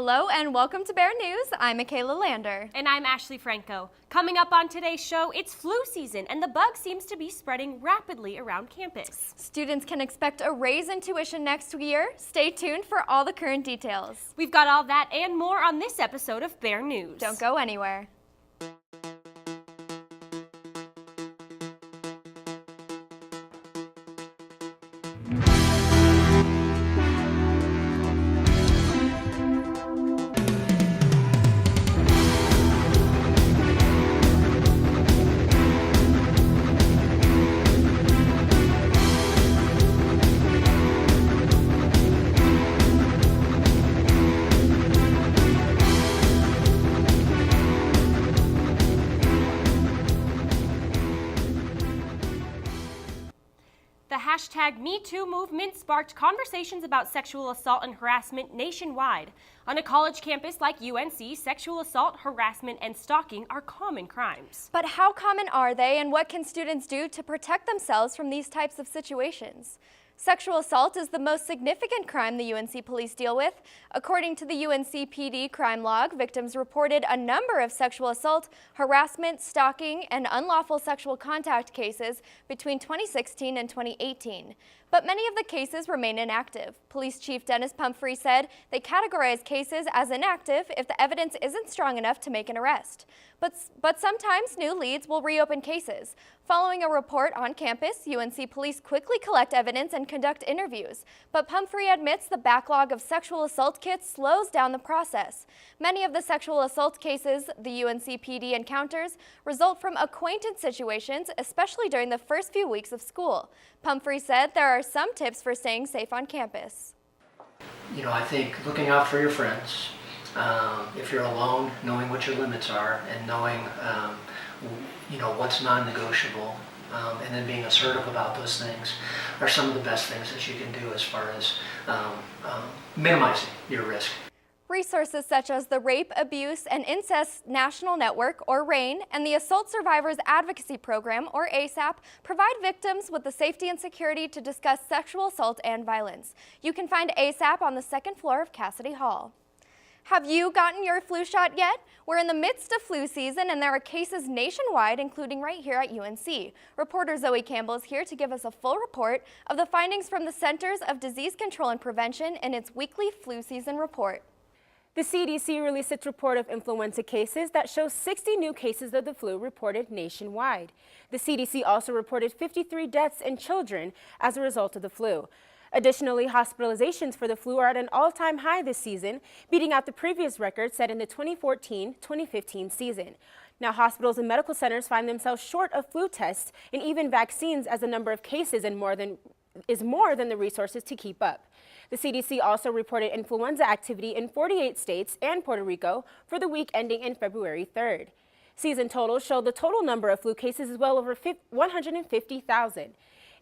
Hello and welcome to Bear News. I'm Michaela Lander. And I'm Ashley Franco. Coming up on today's show, it's flu season and the bug seems to be spreading rapidly around campus. Students can expect a raise in tuition next year. Stay tuned for all the current details. We've got all that and more on this episode of Bear News. Don't go anywhere. The hashtag #MeToo movement sparked conversations about sexual assault and harassment nationwide. On a college campus like UNC, sexual assault, harassment, and stalking are common crimes. But how common are they, and what can students do to protect themselves from these types of situations? Sexual assault is the most significant crime the UNC police deal with. According to the UNC PD crime log, victims reported a number of sexual assault, harassment, stalking, and unlawful sexual contact cases between 2016 and 2018. But many of the cases remain inactive. Police Chief Dennis Pumphrey said they categorize cases as inactive if the evidence isn't strong enough to make an arrest. But sometimes new leads will reopen cases. Following a report on campus, UNC police quickly collect evidence and conduct interviews. But Pumphrey admits the backlog of sexual assault kits slows down the process. Many of the sexual assault cases the UNC PD encounters result from acquaintance situations, especially during the first few weeks of school. Pumphrey said there are some tips for staying safe on campus. I think looking out for your friends, if you're alone, knowing what your limits are and knowing, what's non-negotiable, and then being assertive about those things are some of the best things that you can do as far as minimizing your risk. Resources such as the Rape, Abuse, and Incest National Network, or RAIN, and the Assault Survivors Advocacy Program, or ASAP, provide victims with the safety and security to discuss sexual assault and violence. You can find ASAP on the second floor of Cassidy Hall. Have you gotten your flu shot yet? We're in the midst of flu season and there are cases nationwide, including right here at UNC. Reporter Zoe Campbell is here to give us a full report of the findings from the Centers of Disease Control and Prevention in its weekly flu season report. The CDC released its report of influenza cases that shows 60 new cases of the flu reported nationwide. The CDC also reported 53 deaths in children as a result of the flu. Additionally, hospitalizations for the flu are at an all-time high this season, beating out the previous record set in the 2014-2015 season. Now, hospitals and medical centers find themselves short of flu tests and even vaccines as the number of cases is more than the resources to keep up. The CDC also reported influenza activity in 48 states and Puerto Rico for the week ending in February 3rd. Season totals show the total number of flu cases is well over 150,000.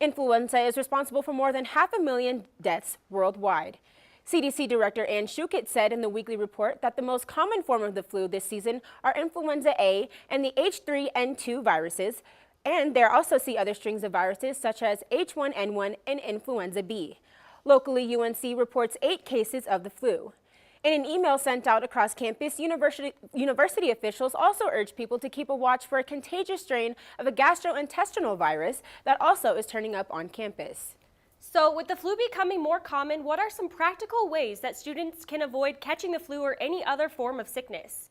Influenza is responsible for more than 500,000 deaths worldwide. CDC Director Ann Shukit said in the weekly report that the most common form of the flu this season are influenza A and the H3N2 viruses, and there also see other strings of viruses such as H1N1 and influenza B. Locally, UNC reports 8 cases of the flu. In an email sent out across campus, university officials also urged people to keep a watch for a contagious strain of a gastrointestinal virus that also is turning up on campus. So with the flu becoming more common, what are some practical ways that students can avoid catching the flu or any other form of sickness?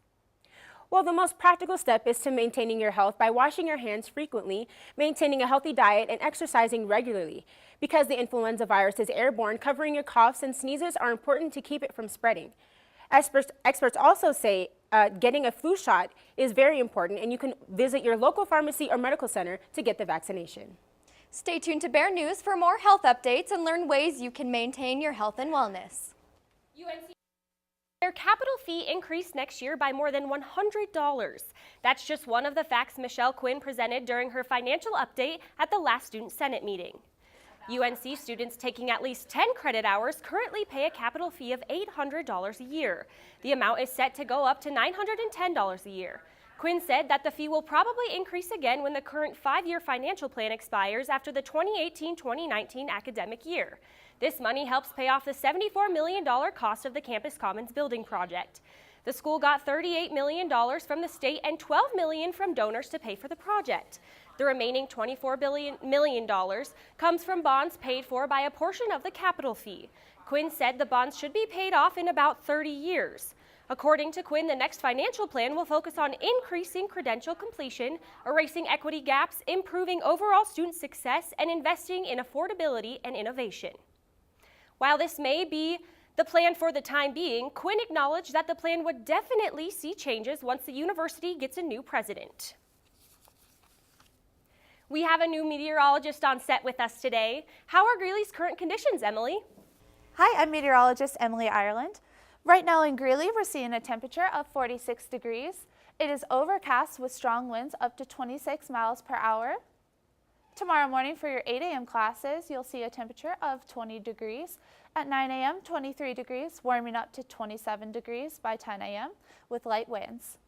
Well, the most practical step is to maintaining your health by washing your hands frequently, maintaining a healthy diet, and exercising regularly. Because the influenza virus is airborne, covering your coughs and sneezes are important to keep it from spreading. Experts also say getting a flu shot is very important, and you can visit your local pharmacy or medical center to get the vaccination. Stay tuned to Bear News for more health updates and learn ways you can maintain your health and wellness. Their capital fee increased next year by more than $100. That's just one of the facts Michelle Quinn presented during her financial update at the last Student Senate meeting. UNC students taking at least 10 credit hours currently pay a capital fee of $800 a year. The amount is set to go up to $910 a year. Quinn said that the fee will probably increase again when the current 5-year financial plan expires after the 2018-2019 academic year. This money helps pay off the $74 million cost of the Campus Commons building project. The school got $38 million from the state and $12 million from donors to pay for the project. The remaining $24 million comes from bonds paid for by a portion of the capital fee. Quinn said the bonds should be paid off in about 30 years. According to Quinn, the next financial plan will focus on increasing credential completion, erasing equity gaps, improving overall student success, and investing in affordability and innovation. While this may be the plan for the time being, Quinn acknowledged that the plan would definitely see changes once the university gets a new president. We have a new meteorologist on set with us today. How are Greeley's current conditions, Emily? Hi, I'm meteorologist Emily Ireland. Right now in Greeley, we're seeing a temperature of 46 degrees. It is overcast with strong winds up to 26 miles per hour. Tomorrow morning for your 8 a.m. classes, you'll see a temperature of 20 degrees. At 9 a.m., 23 degrees, warming up to 27 degrees by 10 a.m. with light winds.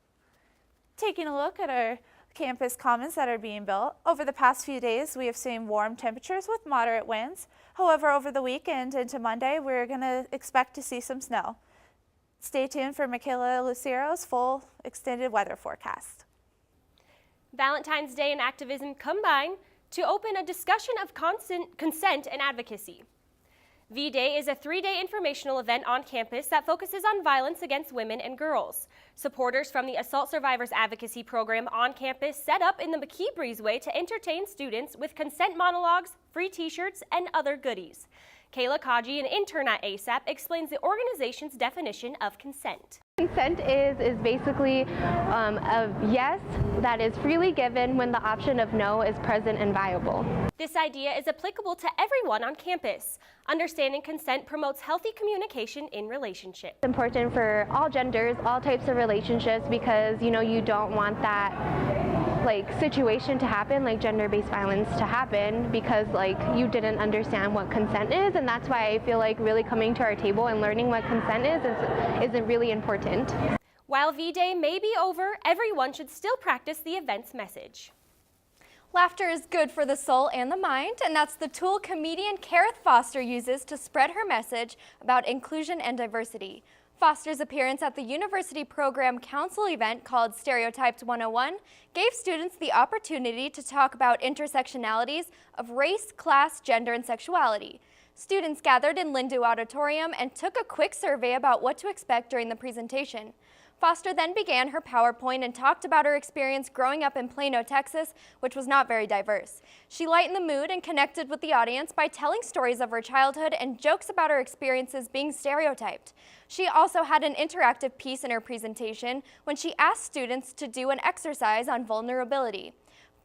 Taking a look at our campus commons that are being built. Over the past few days, we have seen warm temperatures with moderate winds. However, over the weekend into Monday, we're going to expect to see some snow. Stay tuned for Michaela Lucero's full extended weather forecast. Valentine's Day and activism combine to open a discussion of consent and advocacy. V-Day is a 3-day informational event on campus that focuses on violence against women and girls. Supporters from the Assault Survivors Advocacy Program on campus set up in the McKee Breezeway to entertain students with consent monologues, free t-shirts, and other goodies. Kayla Kaji, an intern at ASAP, explains the organization's definition of consent. Consent is basically a yes that is freely given when the option of no is present and viable. This idea is applicable to everyone on campus. Understanding consent promotes healthy communication in relationships. It's important for all genders, all types of relationships, because you don't want that situation to happen, like gender-based violence to happen, because you didn't understand what consent is, and that's why I feel like really coming to our table and learning what consent is really important. While V-Day may be over, everyone should still practice the event's message. Laughter is good for the soul and the mind, and that's the tool comedian Kareth Foster uses to spread her message about inclusion and diversity. Foster's appearance at the University Program Council event called Stereotypes 101 gave students the opportunity to talk about intersectionalities of race, class, gender, and sexuality. Students gathered in Lindu Auditorium and took a quick survey about what to expect during the presentation. Foster then began her PowerPoint and talked about her experience growing up in Plano, Texas, which was not very diverse. She lightened the mood and connected with the audience by telling stories of her childhood and jokes about her experiences being stereotyped. She also had an interactive piece in her presentation when she asked students to do an exercise on vulnerability.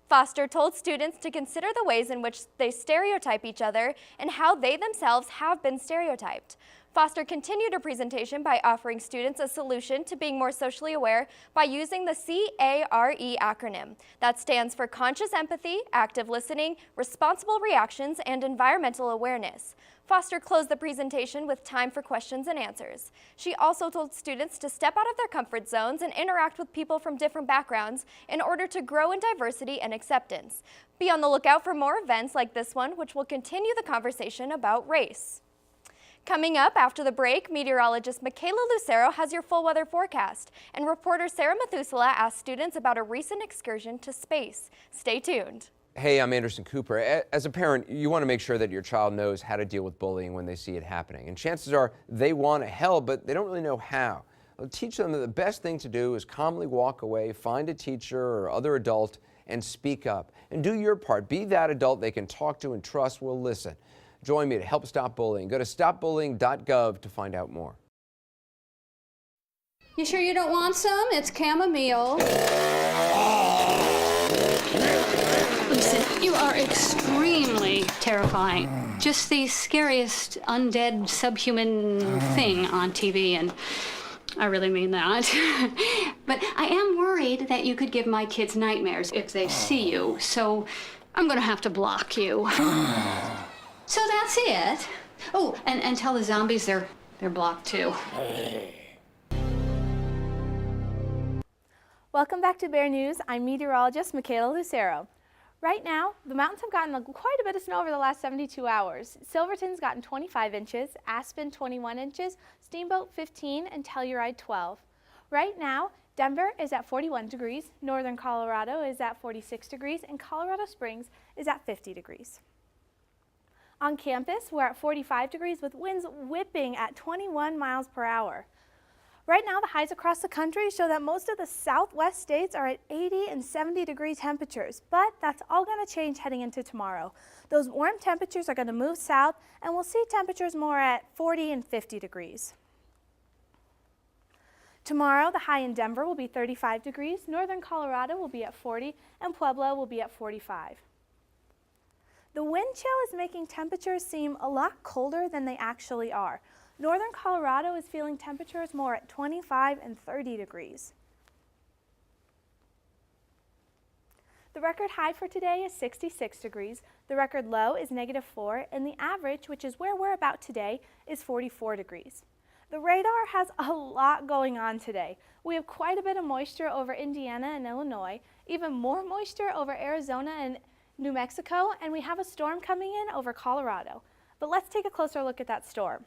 Foster told students to consider the ways in which they stereotype each other and how they themselves have been stereotyped. Foster continued her presentation by offering students a solution to being more socially aware by using the CARE acronym. That stands for Conscious Empathy, Active Listening, Responsible Reactions, and Environmental Awareness. Foster closed the presentation with time for questions and answers. She also told students to step out of their comfort zones and interact with people from different backgrounds in order to grow in diversity and acceptance. Be on the lookout for more events like this one, which will continue the conversation about race. Coming up after the break, meteorologist Michaela Lucero has your full weather forecast, and reporter Sarah Methuselah asks students about a recent excursion to space. Stay tuned. Hey, I'm Anderson Cooper. As a parent, you want to make sure that your child knows how to deal with bullying when they see it happening. And chances are they want to help, but they don't really know how. Teach them that the best thing to do is calmly walk away, find a teacher or other adult, and speak up. And do your part. Be that adult they can talk to and trust will listen. Join me to help stop bullying. Go to stopbullying.gov to find out more. You sure you don't want some? It's chamomile. Listen, you are extremely terrifying. Just the scariest undead subhuman thing on TV, and I really mean that. But I am worried that you could give my kids nightmares if they see you, so I'm gonna have to block you. So that's it. Oh, and tell the zombies they're blocked too. Welcome back to Bear News. I'm meteorologist Michaela Lucero. Right now, the mountains have gotten quite a bit of snow over the last 72 hours. Silverton's gotten 25 inches, Aspen 21 inches, Steamboat 15, and Telluride 12. Right now, Denver is at 41 degrees, northern Colorado is at 46 degrees, and Colorado Springs is at 50 degrees. On campus, we're at 45 degrees with winds whipping at 21 miles per hour. Right now, the highs across the country show that most of the southwest states are at 80 and 70 degree temperatures, but that's all going to change heading into tomorrow. Those warm temperatures are going to move south, and we'll see temperatures more at 40 and 50 degrees. Tomorrow, the high in Denver will be 35 degrees, northern Colorado will be at 40, and Pueblo will be at 45. The wind chill is making temperatures seem a lot colder than they actually are. Northern Colorado is feeling temperatures more at 25 and 30 degrees. The record high for today is 66 degrees, the record low is -4, and the average, which is where we're about today, is 44 degrees. The radar has a lot going on today. We have quite a bit of moisture over Indiana and Illinois, even more moisture over Arizona and New Mexico, and we have a storm coming in over Colorado. But let's take a closer look at that storm.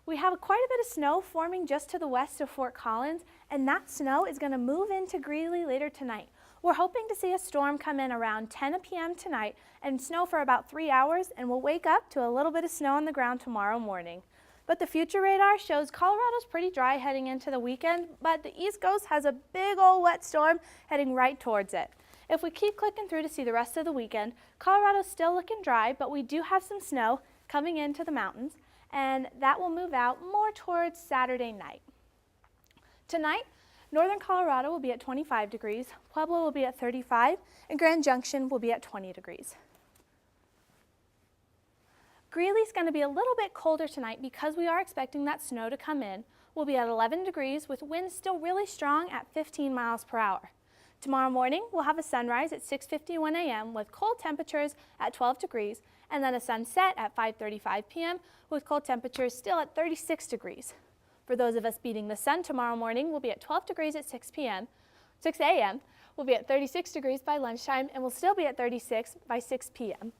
We have quite a bit of snow forming just to the west of Fort Collins, and that snow is going to move into Greeley later tonight. We're hoping to see a storm come in around 10 p.m. tonight and snow for about 3 hours, and we'll wake up to a little bit of snow on the ground tomorrow morning. But the future radar shows Colorado's pretty dry heading into the weekend, but the East Coast has a big old wet storm heading right towards it. If we keep clicking through to see the rest of the weekend, Colorado's still looking dry, but we do have some snow coming into the mountains, and that will move out more towards Saturday night. Tonight, northern Colorado will be at 25 degrees, Pueblo will be at 35, and Grand Junction will be at 20 degrees. Greeley's going to be a little bit colder tonight because we are expecting that snow to come in. We'll be at 11 degrees with winds still really strong at 15 miles per hour. Tomorrow morning, we'll have a sunrise at 6:51 a.m. with cold temperatures at 12 degrees, and then a sunset at 5:35 p.m. with cold temperatures still at 36 degrees. For those of us beating the sun tomorrow morning, we'll be at 12 degrees at 6 a.m. We'll be at 36 degrees by lunchtime, and we'll still be at 36 by 6 p.m.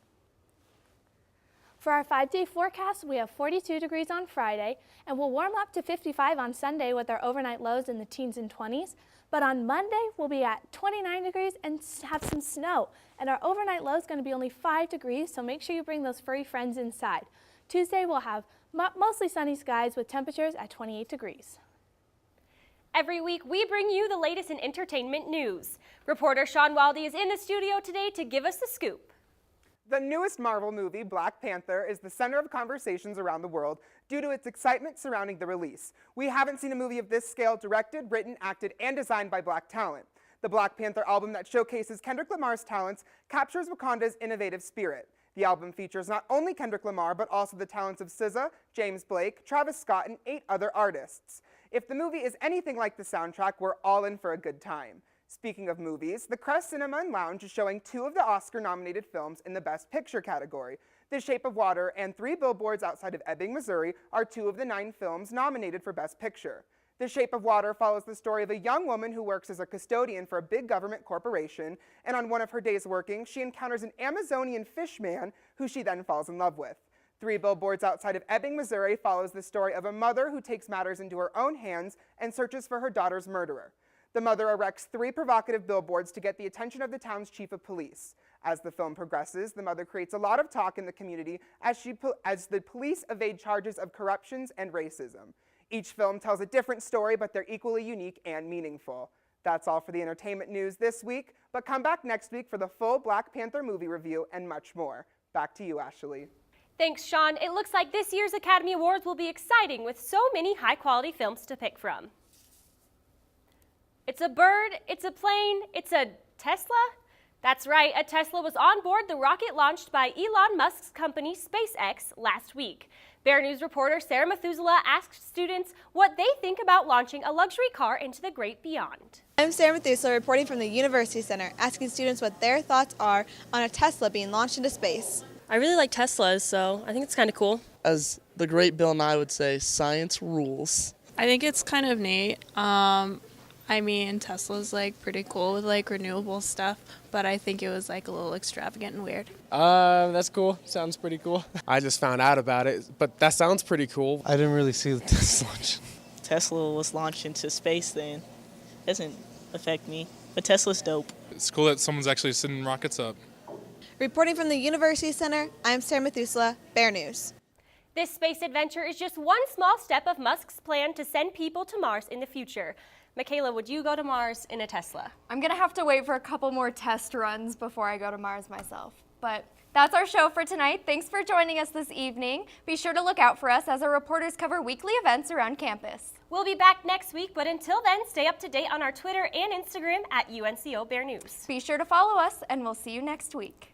For our 5-day forecast, we have 42 degrees on Friday, and we'll warm up to 55 on Sunday with our overnight lows in the teens and 20s. But on Monday, we'll be at 29 degrees and have some snow. And our overnight low is going to be only 5 degrees, so make sure you bring those furry friends inside. Tuesday, we'll have mostly sunny skies with temperatures at 28 degrees. Every week, we bring you the latest in entertainment news. Reporter Sean Waldy is in the studio today to give us the scoop. The newest Marvel movie, Black Panther, is the center of conversations around the world due to its excitement surrounding the release. We haven't seen a movie of this scale directed, written, acted, and designed by Black talent. The Black Panther album that showcases Kendrick Lamar's talents captures Wakanda's innovative spirit. The album features not only Kendrick Lamar, but also the talents of SZA, James Blake, Travis Scott, and 8 other artists. If the movie is anything like the soundtrack, we're all in for a good time. Speaking of movies, the Crest Cinema and Lounge is showing 2 of the Oscar-nominated films in the Best Picture category. The Shape of Water and 3 Billboards Outside of Ebbing, Missouri are 2 of the 9 films nominated for Best Picture. The Shape of Water follows the story of a young woman who works as a custodian for a big government corporation, and on one of her days working, she encounters an Amazonian fish man who she then falls in love with. 3 Billboards Outside of Ebbing, Missouri follows the story of a mother who takes matters into her own hands and searches for her daughter's murderer. The mother erects 3 provocative billboards to get the attention of the town's chief of police. As the film progresses, the mother creates a lot of talk in the community as the police evade charges of corruption and racism. Each film tells a different story, but they're equally unique and meaningful. That's all for the entertainment news this week, but come back next week for the full Black Panther movie review and much more. Back to you, Ashley. Thanks, Sean. It looks like this year's Academy Awards will be exciting with so many high-quality films to pick from. It's a bird, it's a plane, it's a Tesla? That's right, a Tesla was on board the rocket launched by Elon Musk's company SpaceX last week. BearNews reporter Sarah Methuselah asked students what they think about launching a luxury car into the great beyond. I'm Sarah Methuselah reporting from the University Center, asking students what their thoughts are on a Tesla being launched into space. I really like Teslas, so I think it's kind of cool. As the great Bill Nye would say, science rules. I think it's kind of neat. I mean, Tesla's like pretty cool with like renewable stuff, but I think it was like a little extravagant and weird. That's cool. Sounds pretty cool. I just found out about it, but that sounds pretty cool. I didn't really see the Tesla launch. Tesla was launched into space then. Doesn't affect me, but Tesla's dope. It's cool that someone's actually sending rockets up. Reporting from the University Center, I'm Sarah Methuselah, Bear News. This space adventure is just one small step of Musk's plan to send people to Mars in the future. Michaela, would you go to Mars in a Tesla? I'm gonna have to wait for a couple more test runs before I go to Mars myself. But that's our show for tonight. Thanks for joining us this evening. Be sure to look out for us as our reporters cover weekly events around campus. We'll be back next week, but until then, stay up to date on our Twitter and Instagram at UNCO Bear News. Be sure to follow us, and we'll see you next week.